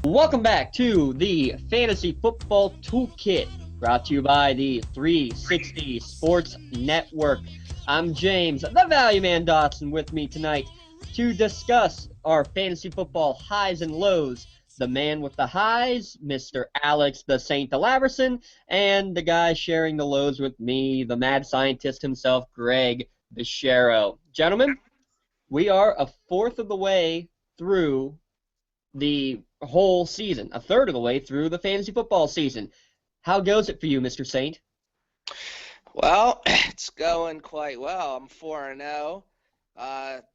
Welcome back to the Fantasy Football Toolkit, brought to you by the 360 Sports Network. I'm James, the Value Man Dotson, with me tonight to discuss our fantasy football highs and lows. The man with the highs, Mr. Alex the Saint Delaverson, and the guy sharing the lows with me, the mad scientist himself, Greg Bichero. Gentlemen, we are a fourth of the way through the whole season, a third of the way through the fantasy football season. How goes it for you, Mr. Saint? Well, it's going quite well. I'm 4-0.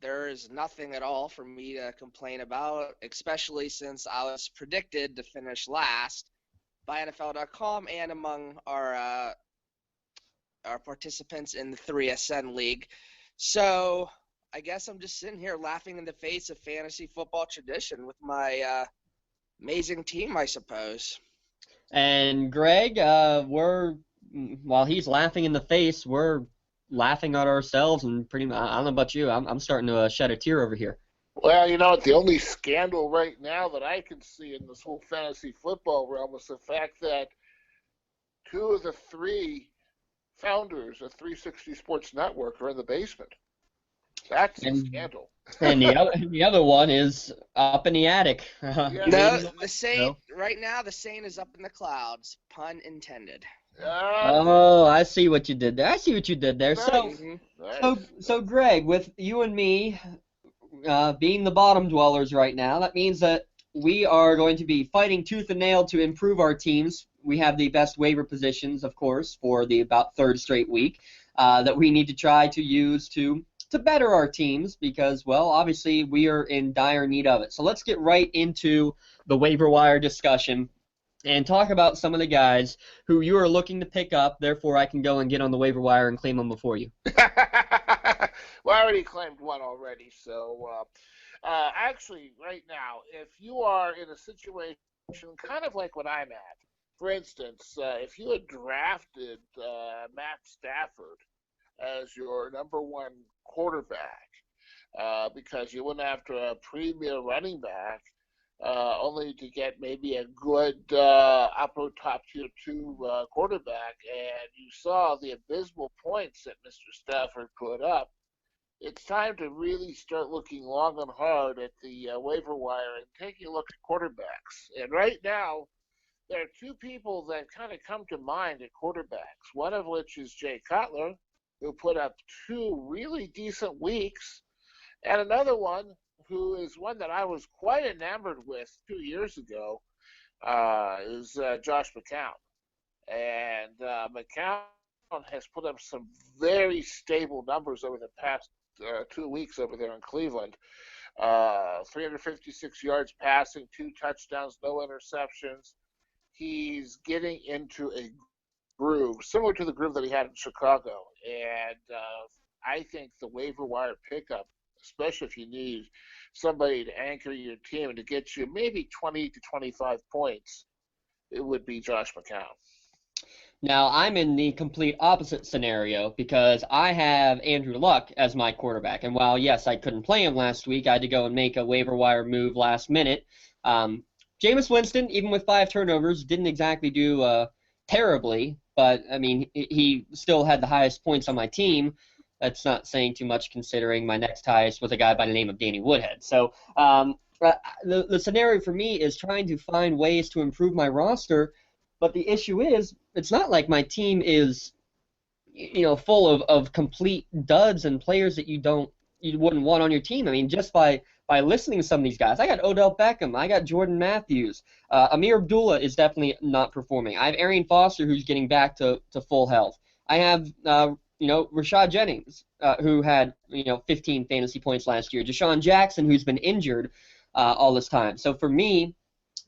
There is nothing at all for me to complain about, especially since I was predicted to finish last by NFL.com and among our participants in the 3SN League. So I guess I'm just sitting here laughing in the face of fantasy football tradition with my amazing team, I suppose. And Greg, while he's laughing in the face, we're laughing at ourselves, and pretty much, I don't know about you, I'm starting to shed a tear over here. Well, you know, the only scandal right now that I can see in this whole fantasy football realm is the fact that two of the three founders of 360 Sports Network are in the basement. That's a scandal. And the other one is up in the attic. No, the Saint, right now, the Saint is up in the clouds, pun intended. Oh, I see what you did there. So Greg, with you and me being the bottom dwellers right now, that means that we are going to be fighting tooth and nail to improve our teams. We have the best waiver positions, of course, for the about third straight week that we need to try to use to better our teams because, well, obviously we are in dire need of it. So let's get right into the waiver wire discussion and talk about some of the guys who you are looking to pick up. Therefore, I can go and get on the waiver wire and claim them before you. Well, I already claimed one already. So actually, right now, if you are in a situation kind of like what I'm at, for instance, if you had drafted Matt Stafford as your number one quarterback because you went after a premier running back only to get maybe a good upper top tier 2 quarterback, and you saw the abysmal points that Mr. Stafford put up, it's time to really start looking long and hard at the waiver wire and taking a look at quarterbacks. And right now, there are two people that kind of come to mind at quarterbacks, one of which is Jay Cutler, who put up 2 really decent weeks, and another one who is one that I was quite enamored with 2 years ago is Josh McCown. And McCown has put up some very stable numbers over the past 2 weeks over there in Cleveland. 356 yards passing, 2 touchdowns, no interceptions. He's getting into a groove, similar to the groove that he had in Chicago. And I think the waiver wire pickup, especially if you need somebody to anchor your team and to get you maybe 20 to 25 points, it would be Josh McCown. Now, I'm in the complete opposite scenario because I have Andrew Luck as my quarterback. And while, yes, I couldn't play him last week, I had to go and make a waiver wire move last minute. Jameis Winston, even with 5 turnovers, didn't exactly do terribly. But, I mean, he still had the highest points on my team. That's not saying too much considering my next highest was a guy by the name of Danny Woodhead. So the scenario for me is trying to find ways to improve my roster. But the issue is it's not like my team is, full of complete duds and players that you wouldn't want on your team. I mean, just by listening to some of these guys, I got Odell Beckham, I got Jordan Matthews, Amir Abdullah is definitely not performing. I have Arian Foster who's getting back to full health. I have Rashad Jennings who had 15 fantasy points last year. Deshaun Jackson who's been injured all this time. So for me,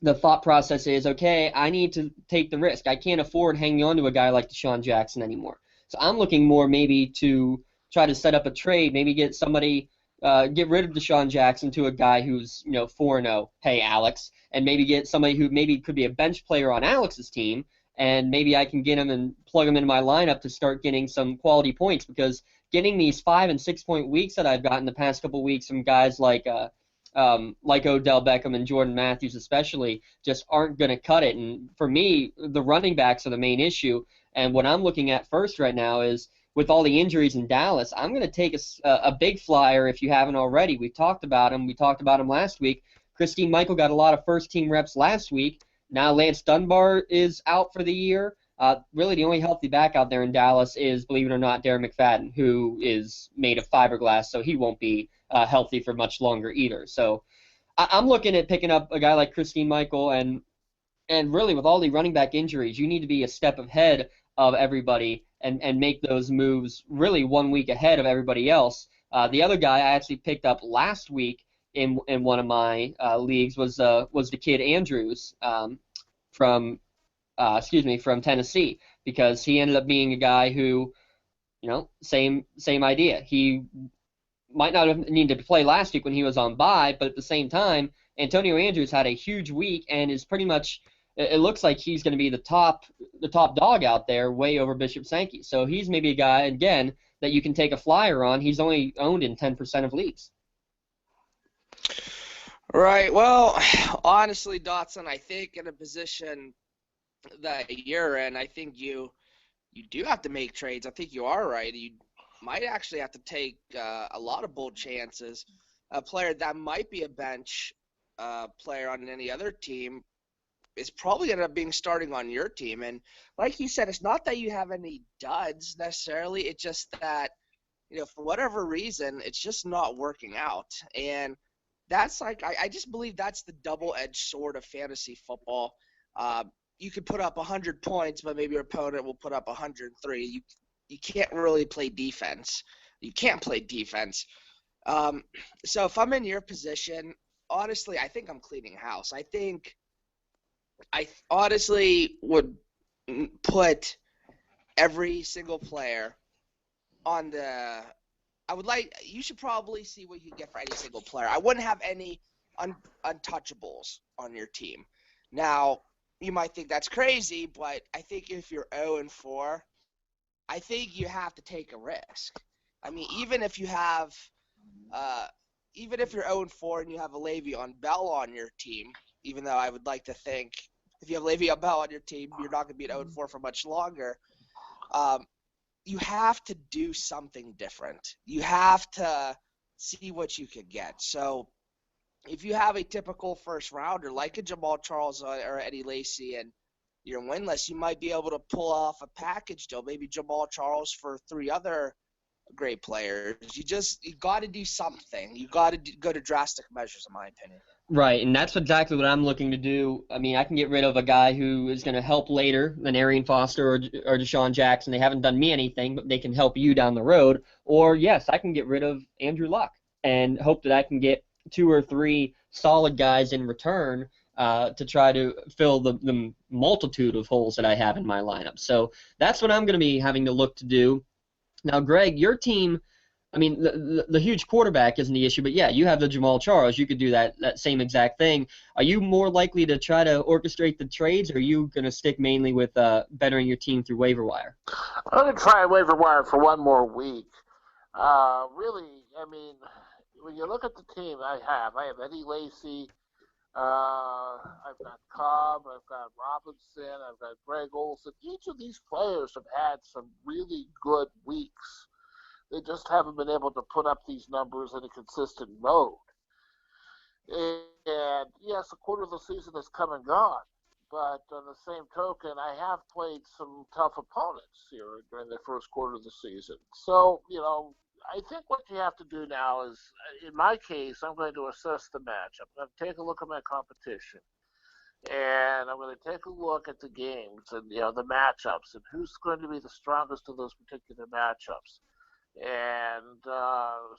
the thought process is, okay, I need to take the risk. I can't afford hanging on to a guy like Deshaun Jackson anymore. So I'm looking more maybe to try to set up a trade, maybe get somebody, get rid of Deshaun Jackson to a guy who's 4-0, hey Alex, and maybe get somebody who maybe could be a bench player on Alex's team, and maybe I can get him and plug him into my lineup to start getting some quality points, because getting these 5 and 6 point weeks that I've gotten the past couple weeks from guys like like Odell Beckham and Jordan Matthews especially, just aren't going to cut it. And for me, the running backs are the main issue. And what I'm looking at first right now is with all the injuries in Dallas, I'm going to take a big flyer if you haven't already. We've talked about him. We talked about him last week. Christine Michael got a lot of first-team reps last week. Now Lance Dunbar is out for the year. Really, the only healthy back out there in Dallas is, believe it or not, Darren McFadden, who is made of fiberglass, so he won't be healthy for much longer either. So I'm looking at picking up a guy like Christine Michael, and really with all the running back injuries, you need to be a step ahead of everybody and make those moves really 1 week ahead of everybody else. The other guy I actually picked up last week in one of my leagues was the kid Andrews from from Tennessee, because he ended up being a guy who, same idea. He might not have needed to play last week when he was on bye, but at the same time, Antonio Andrews had a huge week and is pretty much. It looks like he's going to be the top dog out there, way over Bishop Sankey. So he's maybe a guy again that you can take a flyer on. He's only owned in 10% of leagues. Right. Well, honestly, Dotson, I think in a position that you're in, I think you do have to make trades. I think you are right. You might actually have to take a lot of bold chances. A player that might be a bench player on any other team is probably going to end up being starting on your team. And like you said, it's not that you have any duds necessarily. It's just that, for whatever reason, it's just not working out. And that's I just believe that's the double-edged sword of fantasy football. You could put up 100 points, but maybe your opponent will put up 103. You can't really play defense. You can't play defense. So if I'm in your position, honestly, I think I'm cleaning house. I honestly would put every single player on the – you should probably see what you can get for any single player. I wouldn't have any untouchables on your team. Now, you might think that's crazy, but I think if you're 0-4, I think you have to take a risk. I mean, even if you're 0-4 and you have a Le'Veon Bell on your team, even though I would like to think if you have Le'Veon Bell on your team, you're not going to be at 0-4 for much longer. You have to do something different. You have to see what you can get. So if you have a typical first rounder like a Jamal Charles or Eddie Lacy and you're winless, you might be able to pull off a package deal, maybe Jamal Charles for 3 other great players. You got to do something. You got to go to drastic measures, in my opinion. Right, and that's exactly what I'm looking to do. I mean, I can get rid of a guy who is going to help later than Arian Foster or Deshaun Jackson. They haven't done me anything, but they can help you down the road. Or, yes, I can get rid of Andrew Luck and hope that I can get 2 or 3 solid guys in return to try to fill the multitude of holes that I have in my lineup. So that's what I'm going to be having to look to do. Now, Greg, your team, I mean, the huge quarterback isn't the issue, but yeah, you have the Jamal Charles. You could do that same exact thing. Are you more likely to try to orchestrate the trades, or are you going to stick mainly with bettering your team through waiver wire? I'm going to try waiver wire for one more week. Really, I mean, when you look at the team I have Eddie Lacy, I've got Cobb, I've got Robinson, I've got Greg Olsen. Each of these players have had some really good weeks. They just haven't been able to put up these numbers in a consistent mode. And yes, a quarter of the season has come and gone. But on the same token, I have played some tough opponents here during the first quarter of the season. So, I think what you have to do now is, in my case, I'm going to assess the matchup. I'm going to take a look at my competition. And I'm going to take a look at the games and, the matchups and who's going to be the strongest of those particular matchups. And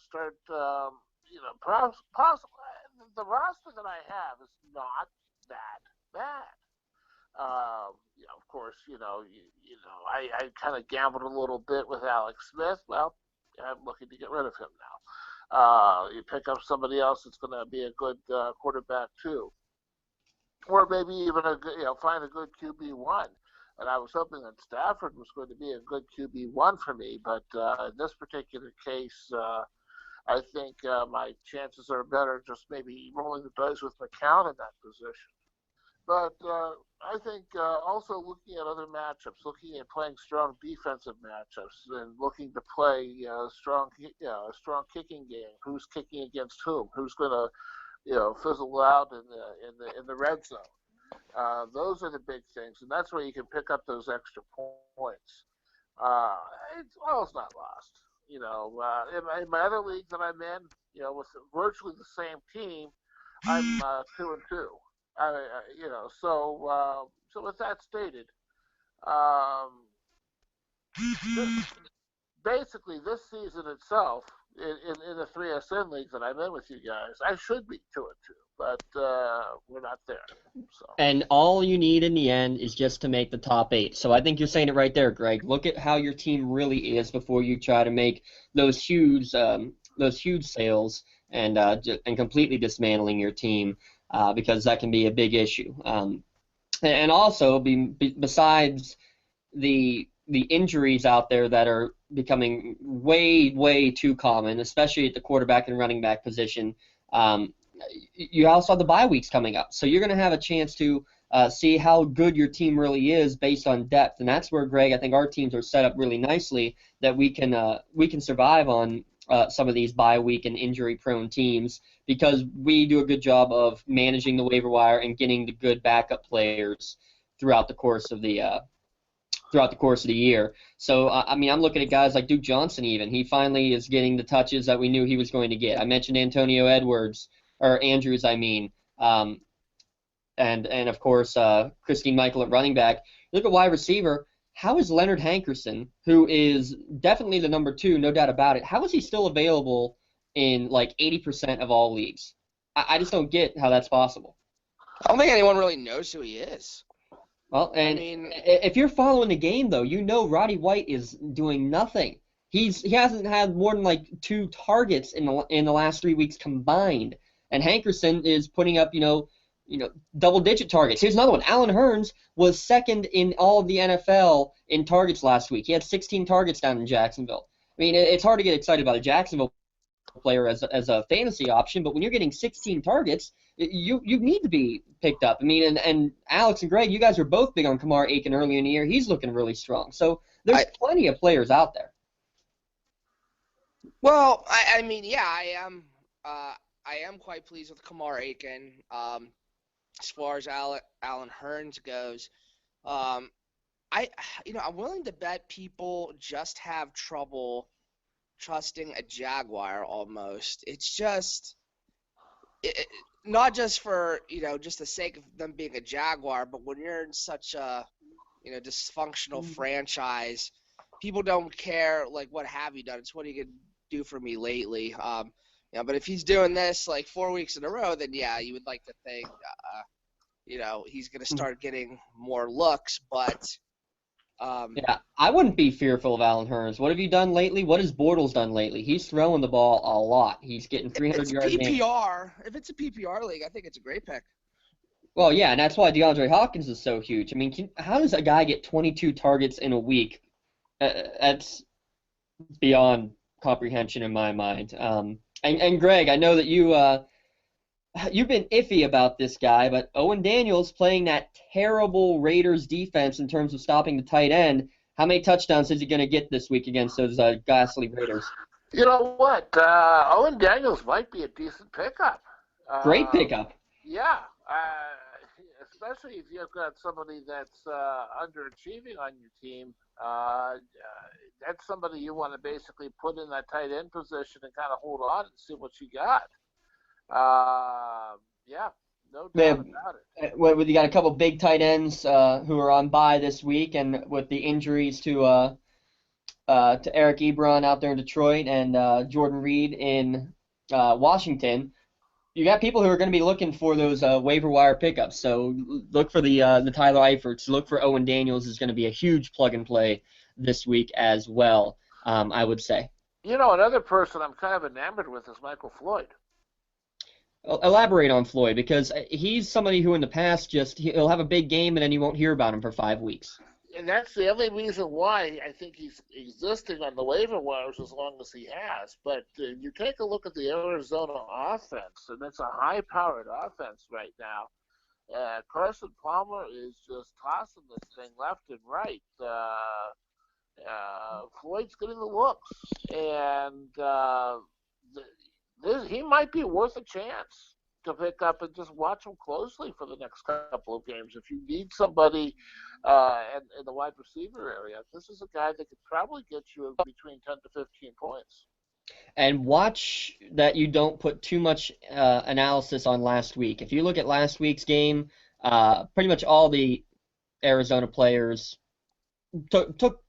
start, perhaps the roster that I have is not that bad. Of course, I kind of gambled a little bit with Alex Smith. Well, I'm looking to get rid of him now. You pick up somebody else that's going to be a good quarterback too, or maybe even find a good QB1. And I was hoping that Stafford was going to be a good QB1 for me, but in this particular case, I think my chances are better just maybe rolling the dice with McCown in that position. But I think also looking at other matchups, looking at playing strong defensive matchups, and looking to play a strong kicking game. Who's kicking against whom? Who's going to fizzle out in the red zone? Those are the big things, and that's where you can pick up those extra points. It's not lost. In my other league that I'm in, with virtually the same team, I'm 2-2. So with that stated, this, basically this season itself, in the 3SN leagues that I'm in with you guys, I should be 2-2, but we're not there. So. And all you need in the end is just to make the top 8. So I think you're saying it right there, Greg. Look at how your team really is before you try to make those huge sales and completely dismantling your team, because that can be a big issue. And also, besides the injuries out there that are becoming way, way too common, especially at the quarterback and running back position, you also have the bye weeks coming up. So you're going to have a chance to see how good your team really is based on depth. And that's where, Greg, I think our teams are set up really nicely, that we can survive on some of these bye week and injury-prone teams, because we do a good job of managing the waiver wire and getting the good backup players throughout the course of the year. So, I'm looking at guys like Duke Johnson even. He finally is getting the touches that we knew he was going to get. I mentioned Antonio Andrews, and of course, Christine Michael at running back. Look at wide receiver. How is Leonard Hankerson, who is definitely the number 2, no doubt about it, how is he still available in like 80% of all leagues? I just don't get how that's possible. I don't think anyone really knows who he is. Well, and if you're following the game, though, Roddy White is doing nothing. He hasn't had more than like 2 targets in the last 3 weeks combined, and Hankerson is putting up double-digit targets. Here's another one. Alan Hearns was second in all of the NFL in targets last week. He had 16 targets down in Jacksonville. It's hard to get excited about a Jacksonville player as a fantasy option, but when you're getting 16 targets, you need to be picked up. And Alex and Greg, you guys are both big on Kamar Aiken early in the year. He's looking really strong. So there's plenty of players out there. Well, I am quite pleased with Kamar Aiken. As far as Alan Hearns goes, I'm willing to bet people just have trouble trusting a Jaguar almost. It's just not just for just the sake of them being a Jaguar, but when you're in such a dysfunctional franchise, people don't care like what have you done. It's what you can do for me lately. But if he's doing this like 4 weeks in a row, then yeah, you would like to think he's going to start getting more looks, but I wouldn't be fearful of Alan Hearns. What have you done lately? What has Bortles done lately? He's throwing the ball a lot. He's getting 300 yards. If it's a PPR league, I think it's a great pick. Well, yeah, and that's why DeAndre Hopkins is so huge. How does a guy get 22 targets in a week? That's beyond comprehension in my mind. And Greg, I know that you've been iffy about this guy, but Owen Daniels playing that terrible Raiders defense in terms of stopping the tight end. How many touchdowns is he going to get this week against those ghastly Raiders? You know what? Owen Daniels might be a decent pickup. Great pickup. Yeah. Especially if you've got somebody that's underachieving on your team. That's somebody you want to basically put in that tight end position and kind of hold on and see what you got. No doubt about it. You got a couple big tight ends who are on bye this week, and with the injuries to Eric Ebron out there in Detroit and Jordan Reed in Washington, you got people who are going to be looking for those waiver wire pickups. So look for the Tyler Eiferts. Look for Owen Daniels is going to be a huge plug and play this week as well, I would say. Another person I'm kind of enamored with is Michael Floyd. Elaborate on Floyd, because he's somebody who in the past he'll have a big game and then you won't hear about him for 5 weeks. and that's the only reason why I think he's existing on the waiver wires as long as he has. But you take a look at the Arizona offense, and it's a high-powered offense right now. Carson Palmer is just tossing this thing left and right. Floyd's getting the looks, and he might be worth a chance to pick up and just watch him closely for the next couple of games. If you need somebody in the wide receiver area, this is a guy that could probably get you between 10 to 15 points. And watch that you don't put too much analysis on last week. If you look at last week's game, pretty much all the Arizona players took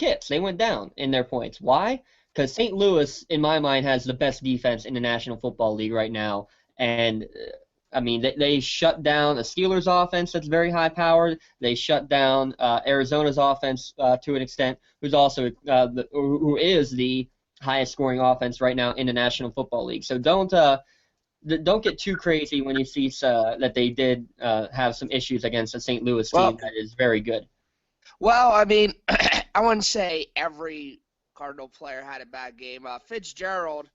hits. They went down in their points. Why? Because St. Louis, in my mind, has the best defense in the National Football League right now. And, I mean, they shut down a Steelers offense that's very high-powered. They shut down Arizona's offense to an extent, who is the highest-scoring offense right now in the National Football League. So don't get too crazy when you see that they did have some issues against a St. Louis team that is very good. Well, I mean, I wouldn't say every Cardinal player had a bad game. Fitzgerald,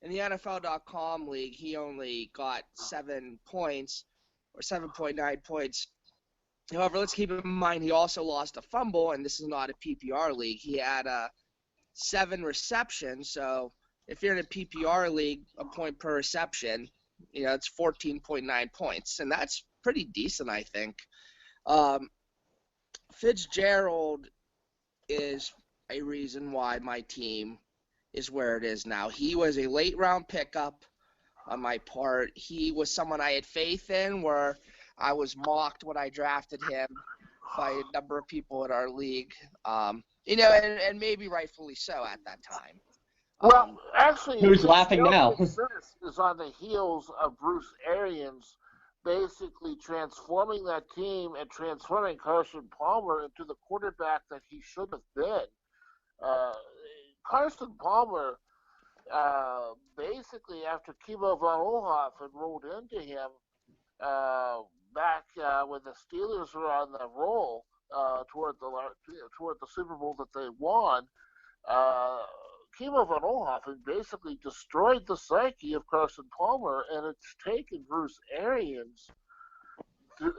in the NFL.com league, he only got 7 points, or 7.9 points. However, let's keep in mind he also lost a fumble, and this is not a PPR league. He had 7 receptions, so if you're in a PPR league, a point per reception, it's 14.9 points, and that's pretty decent, I think. Fitzgerald is a reason why my team is where it is now. He was a late-round pickup on my part. He was someone I had faith in, where I was mocked when I drafted him by a number of people in our league, and maybe rightfully so at that time. Well, actually, who's laughing now? Is on the heels of Bruce Arians basically transforming that team and transforming Carson Palmer into the quarterback that he should have been. Carson Palmer, basically after Kimo von Oelhoffen rolled into him back when the Steelers were on the roll toward the Super Bowl that they won, Kimo von Oelhoffen basically destroyed the psyche of Carson Palmer, and it's taken Bruce Arians the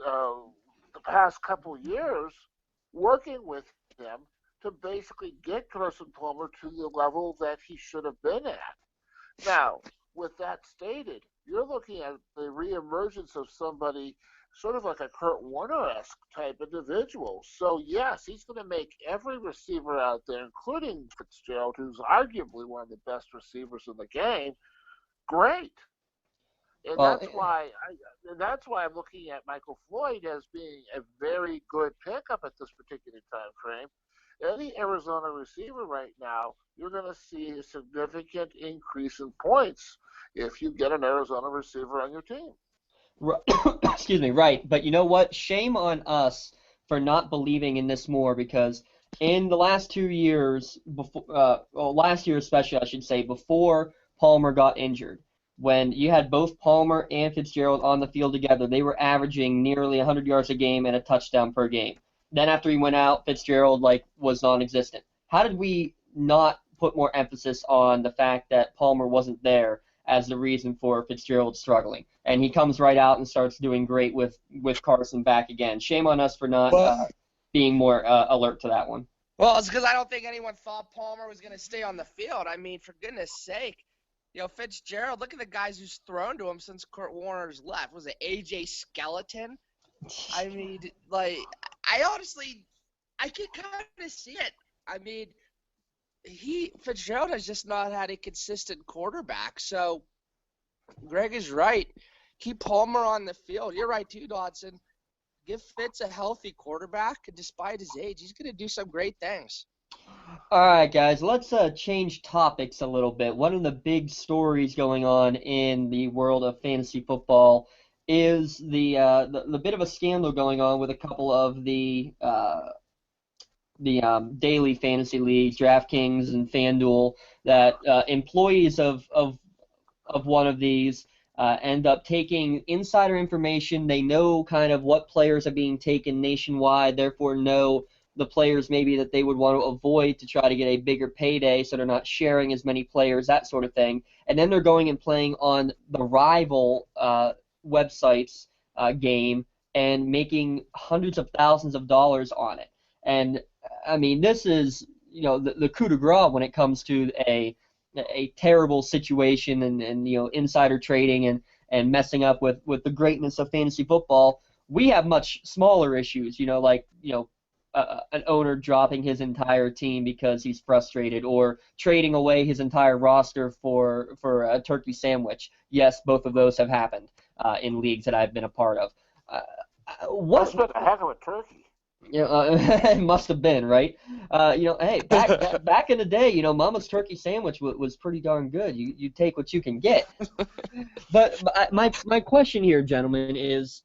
past couple years working with him to basically get Carson Palmer to the level that he should have been at. Now, with that stated, you're looking at the reemergence of somebody sort of like a Kurt Warner-esque type individual. So, yes, he's going to make every receiver out there, including Fitzgerald, who's arguably one of the best receivers in the game, great. And that's why I'm looking at Michael Floyd as being a very good pickup at this particular time frame. Any Arizona receiver right now, you're going to see a significant increase in points if you get an Arizona receiver on your team. Excuse me, right. But you know what? Shame on us for not believing in this more, because in the last 2 years, last year especially, I should say, before Palmer got injured, when you had both Palmer and Fitzgerald on the field together, they were averaging nearly 100 yards a game and a touchdown per game. Then after he went out, Fitzgerald was non-existent. How did we not put more emphasis on the fact that Palmer wasn't there as the reason for Fitzgerald struggling? And he comes right out and starts doing great with Carson back again. Shame on us for not being more alert to that one. Well, it's because I don't think anyone thought Palmer was going to stay on the field. I mean, for goodness sake, Fitzgerald, look at the guys who's thrown to him since Kurt Warner's left. Was it A.J. Skeleton? I mean, I can kind of see it. I mean, Fitzgerald has just not had a consistent quarterback. So Greg is right. Keep Palmer on the field. You're right too, Dodson. Give Fitz a healthy quarterback, and despite his age, he's going to do some great things. All right, guys, let's change topics a little bit. One of the big stories going on in the world of fantasy football is the bit of a scandal going on with a couple of the daily fantasy leagues, DraftKings and FanDuel, that employees of one of these end up taking insider information. They know kind of what players are being taken nationwide, therefore know the players maybe that they would want to avoid to try to get a bigger payday, so they're not sharing as many players, that sort of thing. And then they're going and playing on the rival website's game and making hundreds of thousands of dollars on it. And I mean, this is, the coup de grace when it comes to a terrible situation and insider trading and messing up with the greatness of fantasy football. We have much smaller issues, like an owner dropping his entire team because he's frustrated, or trading away his entire roster for a turkey sandwich. Yes, both of those have happened in leagues that I've been a part of. Must have been a heck of a turkey. It must have been, right? Hey, back in the day, Mama's turkey sandwich was pretty darn good. You take what you can get. But my question here, gentlemen, is,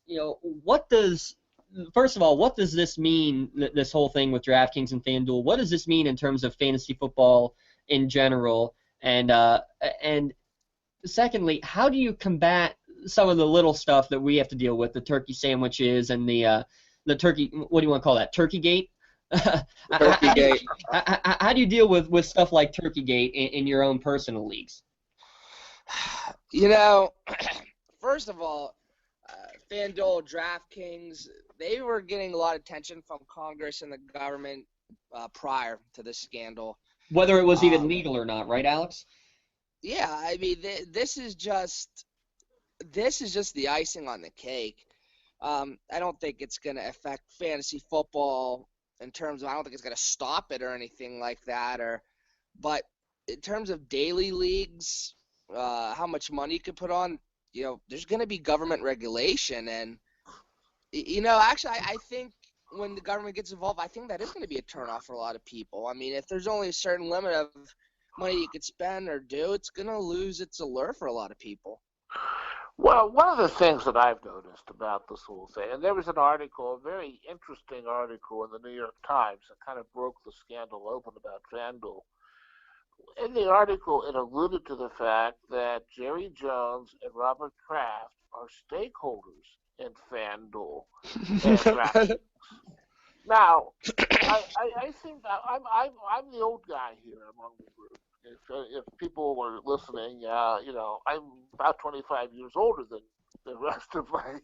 first of all, what does this mean, this whole thing with DraftKings and FanDuel? What does this mean in terms of fantasy football in general? And secondly, how do you combat some of the little stuff that we have to deal with, the turkey sandwiches and the turkey, what do you want to call that, Turkeygate? Turkeygate. How do you deal with stuff like Turkeygate in your own personal leagues? First of all, FanDuel, DraftKings, they were getting a lot of attention from Congress and the government prior to this scandal. Whether it was even legal or not, right, Alex? Yeah, I mean, this is just the icing on the cake. I don't think it's going to affect fantasy football in terms of, I don't think it's going to stop it or anything like that. But in terms of daily leagues, how much money you can put on, there's going to be government regulation. And, actually, I think when the government gets involved, I think that is going to be a turnoff for a lot of people. I mean, if there's only a certain limit of money you could spend or do, it's going to lose its allure for a lot of people. Well, one of the things that I've noticed about this whole thing, and there was an article, a very interesting article in the New York Times that kind of broke the scandal open about FanDuel. In the article, it alluded to the fact that Jerry Jones and Robert Kraft are stakeholders in FanDuel and DraftKings. Now, I think I'm the old guy here among the group. If people were listening, I'm about 25 years older than the rest of my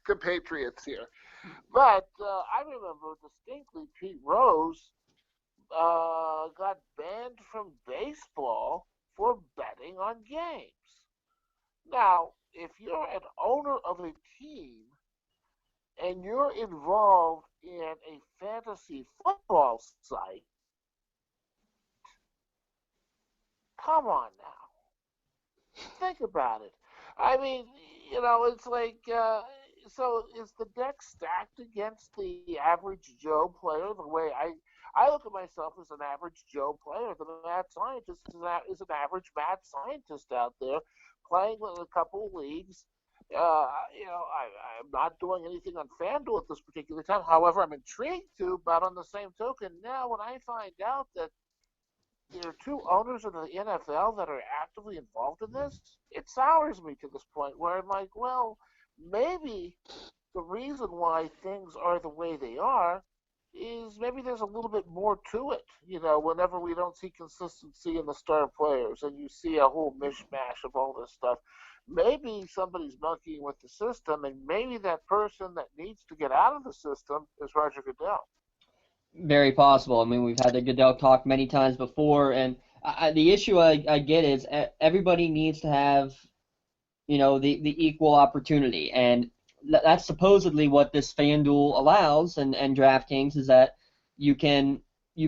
compatriots here. But I remember distinctly Pete Rose got banned from baseball for betting on games. Now, if you're an owner of a team and you're involved in a fantasy football site, come on now. Think about it. I mean, it's like, so is the deck stacked against the average Joe player the way I look at myself as an average Joe player? The mad scientist is an average mad scientist out there playing with a couple of leagues. I'm not doing anything on FanDuel at this particular time. However, I'm intrigued to, but on the same token, now when I find out that there are two owners of the NFL that are actively involved in this, it sours me to this point where I'm like, well, maybe the reason why things are the way they are is maybe there's a little bit more to it. Whenever we don't see consistency in the star players and you see a whole mishmash of all this stuff, maybe somebody's monkeying with the system, and maybe that person that needs to get out of the system is Roger Goodell. Very possible. I mean, we've had the Goodell talk many times before, and the issue I get is everybody needs to have, the equal opportunity, and that's supposedly what this FanDuel allows, and DraftKings, is that you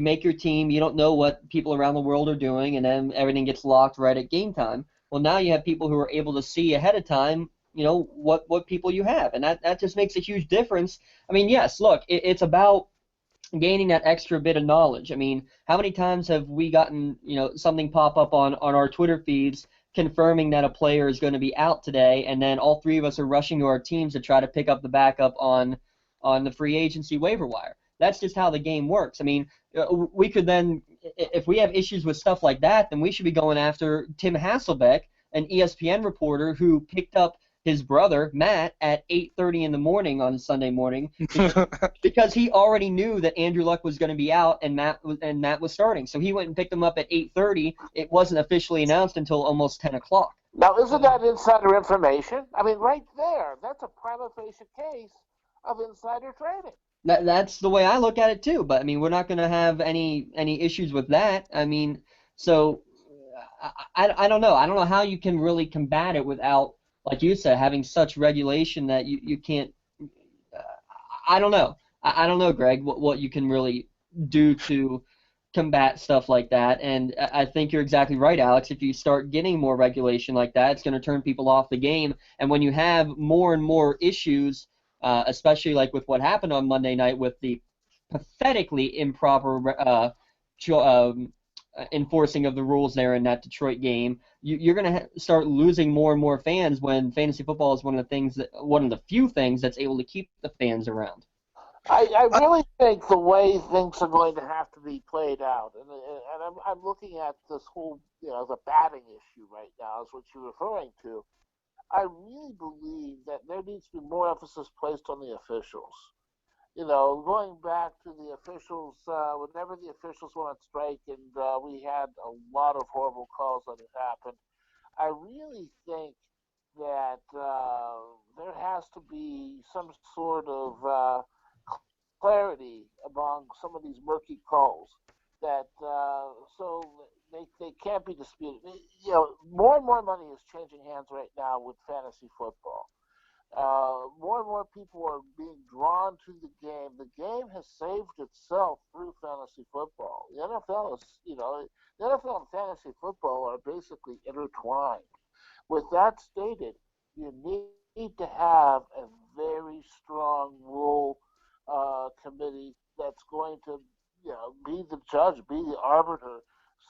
make your team, you don't know what people around the world are doing, and then everything gets locked right at game time. Well, now you have people who are able to see ahead of time, what people you have, and that just makes a huge difference. I mean, yes, look, it's about gaining that extra bit of knowledge. I mean, how many times have we gotten, something pop up on our Twitter feeds confirming that a player is going to be out today, and then all three of us are rushing to our teams to try to pick up the backup on the free agency waiver wire. That's just how the game works. I mean, we could then, if we have issues with stuff like that, then we should be going after Tim Hasselbeck, an ESPN reporter who picked up his brother Matt at 8:30 in the morning on Sunday morning because he already knew that Andrew Luck was going to be out and Matt was starting. So he went and picked him up at 8:30. It wasn't officially announced until almost 10 o'clock. Now, isn't that insider information? I mean, right there, that's a prima facie case of insider trading. That's the way I look at it too. But I mean, we're not going to have any issues with that. I mean, so I don't know. I don't know how you can really combat it without, like you said, having such regulation that you can't. I don't know. I don't know, Greg, what you can really do to combat stuff like that. And I think you're exactly right, Alex. If you start getting more regulation like that, it's going to turn people off the game. And when you have more and more issues, especially like with what happened on Monday night with the pathetically improper enforcing of the rules there in that Detroit game, you're going to start losing more and more fans when fantasy football is one of the few things that's able to keep the fans around. I really think the way things are going to have to be played out, and I'm looking at this whole, the batting issue right now is what you're referring to. I really believe that there needs to be more emphasis placed on the officials. Going back to the officials, whenever the officials went on strike and we had a lot of horrible calls that had happened, I really think that there has to be some sort of clarity among some of these murky calls that so they can't be disputed. More and more money is changing hands right now with fantasy football. More and more people are being drawn to the game. The game has saved itself through fantasy football. The NFL the NFL and fantasy football are basically intertwined. With that stated, you need to have a very strong rule committee that's going to, be the judge, be the arbiter,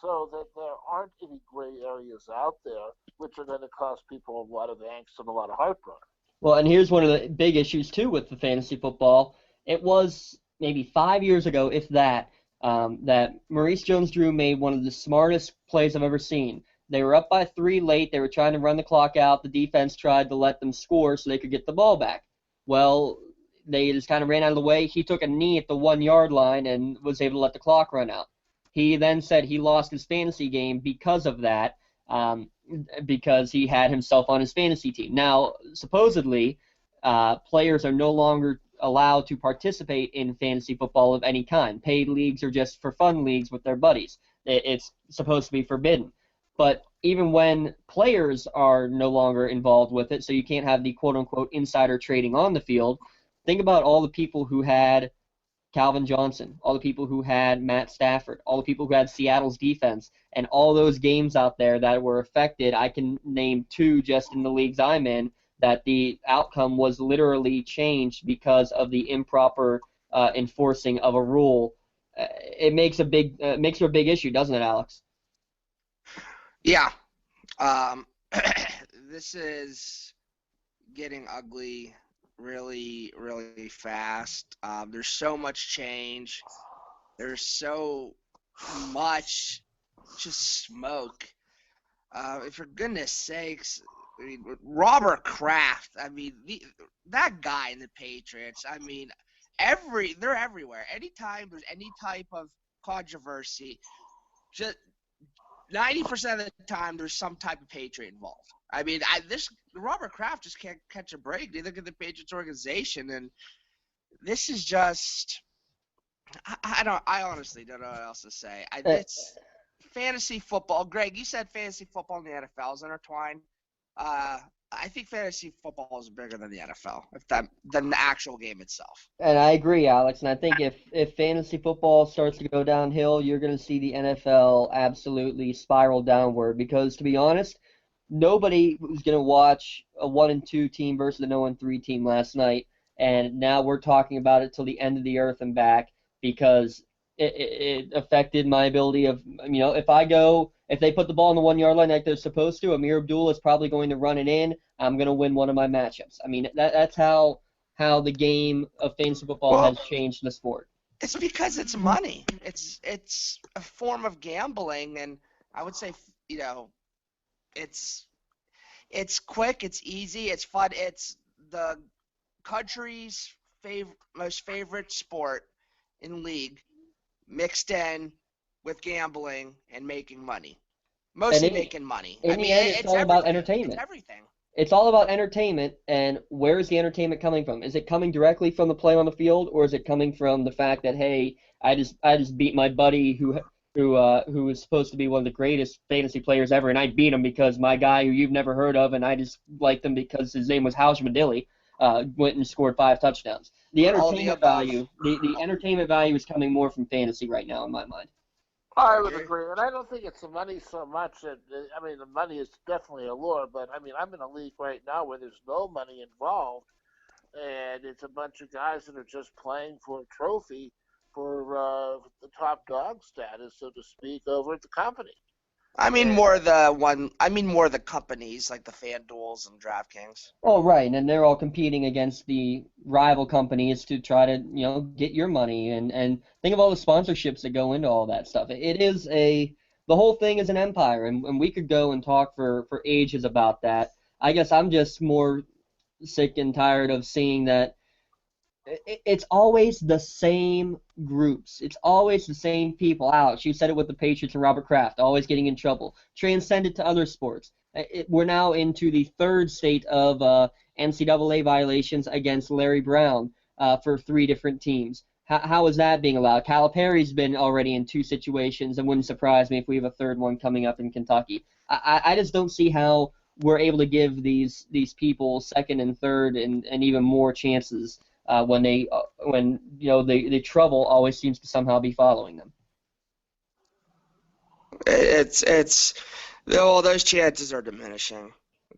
so that there aren't any gray areas out there which are going to cause people a lot of angst and a lot of heartburn. Well, and here's one of the big issues too with the fantasy football. It was maybe 5 years ago, if that, that Maurice Jones-Drew made one of the smartest plays I've ever seen. They were up by 3 late. They were trying to run the clock out. The defense tried to let them score so they could get the ball back. Well, they just kind of ran out of the way. He took a knee at the 1-yard line and was able to let the clock run out. He then said he lost his fantasy game because of that, because he had himself on his fantasy team. Now, supposedly, players are no longer allowed to participate in fantasy football of any kind. Paid leagues are just for fun leagues with their buddies. It's supposed to be forbidden. But even when players are no longer involved with it, so you can't have the quote-unquote insider trading on the field, think about all the people who had Calvin Johnson, all the people who had Matt Stafford, all the people who had Seattle's defense, and all those games out there that were affected. I can name 2 just in the leagues I'm in that the outcome was literally changed because of the improper enforcing of a rule. It makes for a big issue, doesn't it, Alex? Yeah. This is getting ugly really, really fast. There's so much change. There's so much just smoke. For goodness sakes, I mean, Robert Kraft, that guy in the Patriots, they're everywhere. Anytime there's any type of controversy, just 90% of the time there's some type of Patriot involved. Robert Kraft just can't catch a break. They look at the Patriots organization, and this is just I honestly don't know what else to say. It's fantasy football. Greg, you said fantasy football and the NFL is intertwined. I think fantasy football is bigger than the NFL, than the actual game itself. And I agree, Alex. And I think if fantasy football starts to go downhill, you're going to see the NFL absolutely spiral downward. Because to be honest, nobody was going to watch a 1-2 team versus a 0-3 team last night, and now we're talking about it till the end of the earth and back because it affected my ability of, if they put the ball on the 1-yard line like they're supposed to, Amir Abdullah is probably going to run it in. I'm going to win one of my matchups. That's how the game of fantasy football has changed the sport. It's because it's money. It's a form of gambling, and I would say, it's It's quick, it's easy, it's fun. It's the country's most favorite sport in league mixed in with gambling and making money. Mostly making money. In the end, it's all about entertainment. It's everything. It's all about entertainment, and where is the entertainment coming from? Is it coming directly from the play on the field, or is it coming from the fact that, hey, I just beat my buddy who is supposed to be one of the greatest fantasy players ever, and I beat him because my guy who you've never heard of, and I just liked him because his name was Housh Madilli, went and scored 5 touchdowns. The entertainment value, the entertainment value is coming more from fantasy right now in my mind. I would agree, and I don't think it's the money so much. I mean, the money is definitely a lure, but I mean, I'm in a league right now where there's no money involved, and it's a bunch of guys that are just playing for a trophy for the top dog status, so to speak, over at the company. I mean more the companies like the FanDuels and DraftKings. Oh, right, and they're all competing against the rival companies to try to, get your money, and think of all the sponsorships that go into all that stuff. The whole thing is an empire, and we could go and talk for ages about that. I guess I'm just more sick and tired of seeing that it's always the same groups. It's always the same people. Alex, you said it with the Patriots and Robert Kraft, always getting in trouble. Transcended to other sports. We're now into the third state of NCAA violations against Larry Brown for 3 different teams. How is that being allowed? Calipari's been already in 2 situations, and wouldn't surprise me if we have a third one coming up in Kentucky. I just don't see how we're able to give these people second and third and even more chances when the trouble always seems to somehow be following them. Those chances are diminishing.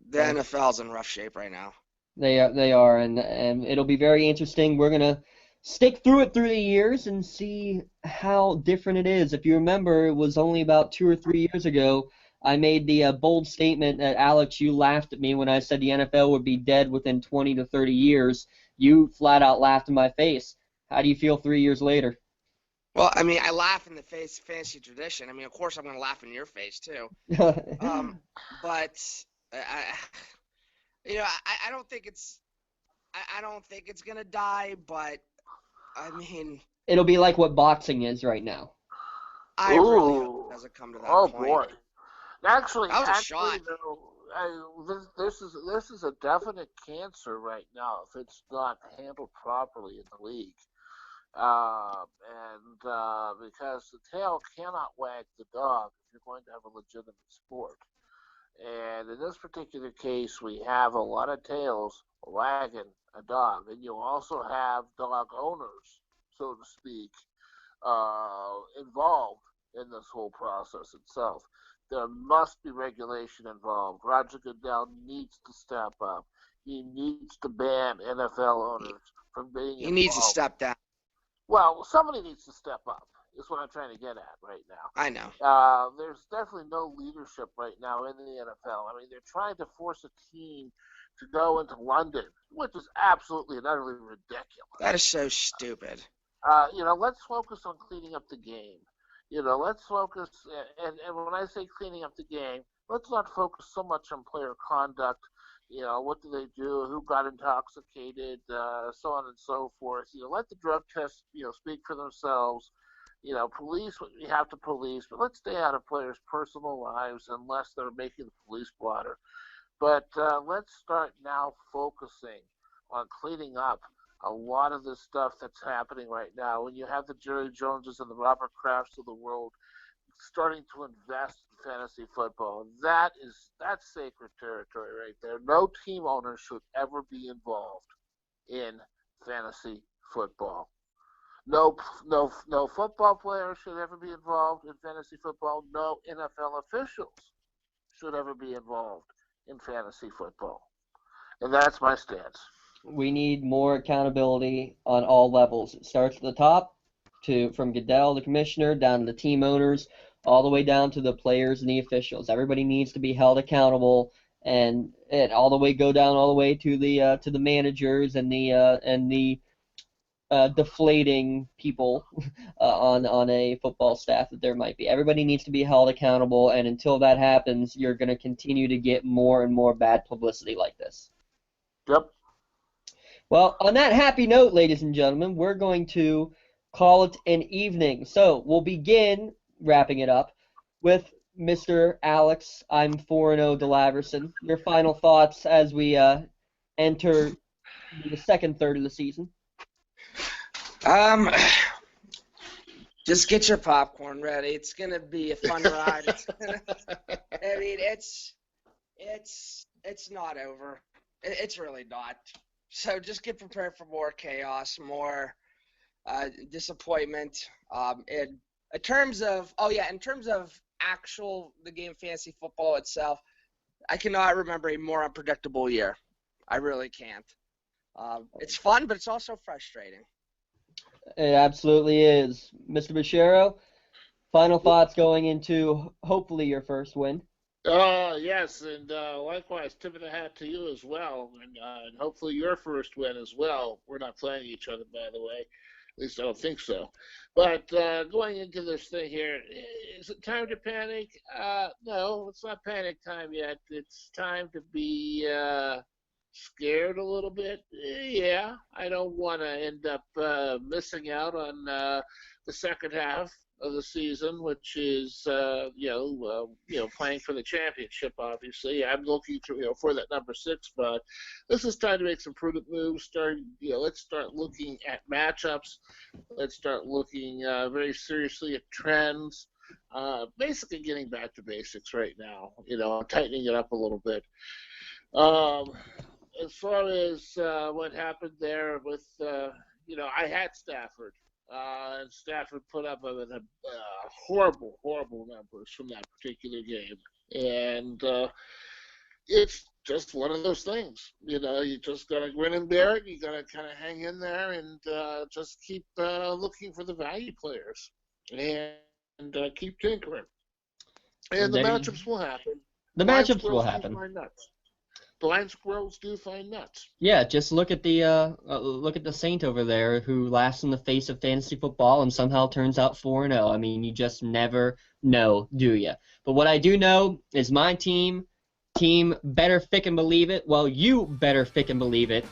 The NFL's in rough shape right now. They are, and it'll be very interesting. We're gonna stick through it through the years and see how different it is. If you remember, it was only about 2 or 3 years ago I made the bold statement that, Alex, you laughed at me when I said the NFL would be dead within 20 to 30 years. You flat out laughed in my face. How do you feel 3 years later? Well, I mean, I laugh in the face of fantasy tradition. I mean, of course I'm going to laugh in your face, too. But, I don't think it's going to die, but, I mean... It'll be like what boxing is right now. I really hope it doesn't come to that point. Oh, boy. Actually, that was a shot. This is a definite cancer right now if it's not handled properly in the league, because the tail cannot wag the dog if you're going to have a legitimate sport. And in this particular case, we have a lot of tails wagging a dog, and you also have dog owners, so to speak, involved in this whole process itself. There must be regulation involved. Roger Goodell needs to step up. He needs to ban NFL owners from being involved. He needs to step down. Well, somebody needs to step up, is what I'm trying to get at right now. I know. There's definitely no leadership right now in the NFL. I mean, they're trying to force a team to go into London, which is absolutely and utterly ridiculous. That is so stupid. Let's focus on cleaning up the game. Let's focus, and when I say cleaning up the game, let's not focus so much on player conduct. What do they do? Who got intoxicated? So on and so forth. Let the drug tests, speak for themselves. Police what you have to police, but let's stay out of players' personal lives unless they're making the police blotter. But let's start now focusing on cleaning up a lot of this stuff that's happening right now. When you have the Jerry Joneses and the Robert Krafts of the world starting to invest in fantasy football, that's sacred territory right there. No team owner should ever be involved in fantasy football. No football player should ever be involved in fantasy football. No NFL officials should ever be involved in fantasy football. And that's my stance. We need more accountability on all levels. It starts at the top, from Goodell, the commissioner, down to the team owners, all the way down to the players and the officials. Everybody needs to be held accountable, and all the way to the managers and the deflating people on a football staff that there might be. Everybody needs to be held accountable, and until that happens, you're going to continue to get more and more bad publicity like this. Yep. Well, on that happy note, ladies and gentlemen, we're going to call it an evening. So we'll begin wrapping it up with Mr. Alex, I'm 4-0 Delaverson. Your final thoughts as we enter the second third of the season? Just get your popcorn ready. It's gonna be a fun ride. I mean, it's not over. It's really not. So just get prepared for more chaos, more disappointment. In terms of the game fantasy football itself, I cannot remember a more unpredictable year. I really can't. It's fun, but it's also frustrating. It absolutely is. Mr. Bashiro, final thoughts going into hopefully your first win. Yes, and likewise, tip of the hat to you as well, and hopefully your first win as well. We're not playing each other, by the way. At least I don't think so. But going into this thing here, is it time to panic? No, it's not panic time yet. It's time to be scared a little bit. Yeah, I don't want to end up missing out on the second half of the season, which is playing for the championship. Obviously, I'm looking for that number 6 spot. This is time to make some prudent moves. Let's start looking at matchups. Let's start looking very seriously at trends. Basically, getting back to basics right now. Tightening it up a little bit. As far as what happened there with, I had Stafford. And Stafford put up horrible, horrible numbers from that particular game. And it's just one of those things. You just got to grin and bear it. You got to kind of hang in there and just keep looking for the value players and keep tinkering. And the matchups will happen. The matchups will happen. Blind squirrels do find nuts. Yeah, just look at the Saint over there who laughs in the face of fantasy football and somehow turns out 4-0. I mean, you just never know, do you? But what I do know is my team better fick and believe it. Well, you better fick and believe it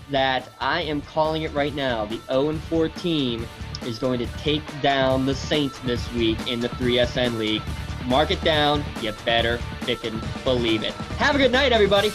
that I am calling it right now. The 0-4 team is going to take down the Saints this week in the 3SN League. Mark it down. You better fick and believe it. Have a good night, everybody.